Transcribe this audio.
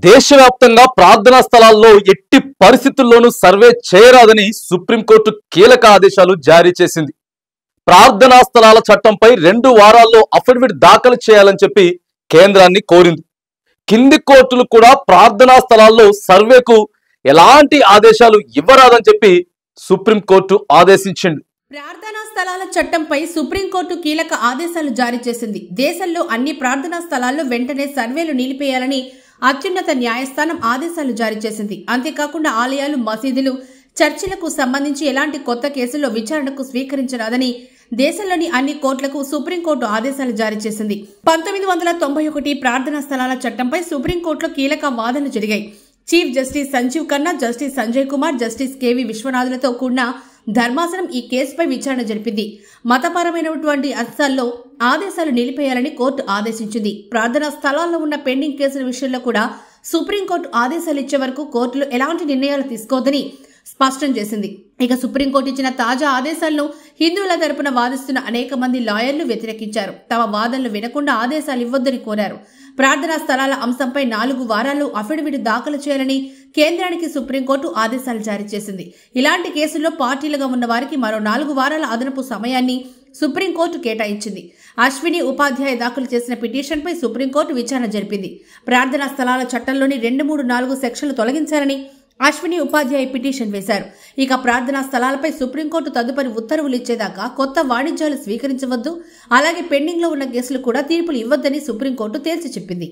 దేశవ్యాప్తంగా ప్రార్థనా స్థలాల్లో ఎట్టి పరిస్థితుల్లోనూ సర్వే చేయరాదని సుప్రీంకోర్టు కీలక ఆదేశాలు జారీ చేసింది. ప్రార్థనా స్థలాల చట్టంపై 2 వారాల్లో అఫిడవిట్ దాఖలు చేయాలని చెప్పి కేంద్రాన్ని కోరింది. కింది కోర్టులు కూడా ప్రార్థనా స్థలాల్లో సర్వేకు ఎలాంటి ఆదేశాలు ఇవ్వరాదని చెప్పి సుప్రీంకోర్టు ఆదేశించింది. ప్రార్థనా స్థలాల చట్టంపై సుప్రీంకోర్టు కీలక ఆదేశాలు జారీ చేసింది. దేశంలో అన్ని ప్రార్థనా స్థలాల్లో వెంటనే సర్వేలు నిలిపేయాలని అత్యున్నత న్యాయస్థానం ఆదేశాలు జారీ చేసింది. అంతేకాకుండా ఆలయాలు, మసీదులు, చర్చిలకు సంబంధించి ఎలాంటి కొత్త కేసుల్లో విచారణకు స్వీకరించరాదని దేశంలోని అన్ని కోర్టులకు సుప్రీంకోర్టు ఆదేశాలు జారీ చేసింది. 1991 ప్రార్థనా స్థలాల చట్టంపై సుప్రీంకోర్టులో కీలక వాదనలు జరిగాయి. Chief justice Sanjiv Khanna, justice Sanjay Kumar, justice KV విశ్వనాథులతో కూడిన ధర్మాసనం ఈ కేసుపై విచారణ జరిపింది. మతపరమైనటువంటి అంశాల్లో ఆదేశాలు నిలిపేయాలని కోర్టు ఆదేశించింది. ప్రార్థనా స్థలాల్లో ఉన్న పెండింగ్ కేసుల విషయంలో కూడా సుప్రీంకోర్టు ఆదేశాలు ఇచ్చే వరకు కోర్టులు ఎలాంటి నిర్ణయాలు తీసుకోవద్దని స్పష్టం చేసింది. ఇక సుప్రీంకోర్టు ఇచ్చిన తాజా ఆదేశాలను హిందువుల తరపున వాదిస్తున్న అనేక మంది లాయర్లు వ్యతిరేకించారు. తమ వాదనలు వినకుండా ఆదేశాలు ఇవ్వొద్దని కోరారు. ప్రార్థనా స్థలాల అంశంపై 4 వారాల్లో అఫిడవిట్ దాఖలు చేయాలని కేంద్రానికి సుప్రీంకోర్టు ఆదేశాలు జారీ చేసింది. ఇలాంటి కేసుల్లో పార్టీలుగా ఉన్న వారికి మరో 4 వారాల అదనపు సమయాన్ని సుప్రీంకోర్టు కేటాయించింది. అశ్విని ఉపాధ్యాయ దాఖలు చేసిన పిటిషన్పై సుప్రీంకోర్టు విచారణ జరిపింది. ప్రార్థనా స్థలాల చట్టంలోని 2, 3, 4 సెక్షన్లు తొలగించాలని అశ్విని ఉపాధ్యాయ పిటిషన్ వేశారు. ఇక ప్రార్థనా స్థలాలపై సుప్రీంకోర్టు తదుపరి ఉత్తర్వులు ఇచ్చేదాకా కొత్త వాణిజ్యాలు స్వీకరించవద్దు, అలాగే పెండింగ్ లో ఉన్న కేసులు కూడా తీర్పులు ఇవ్వొద్దని సుప్రీంకోర్టు తేల్చి చెప్పింది.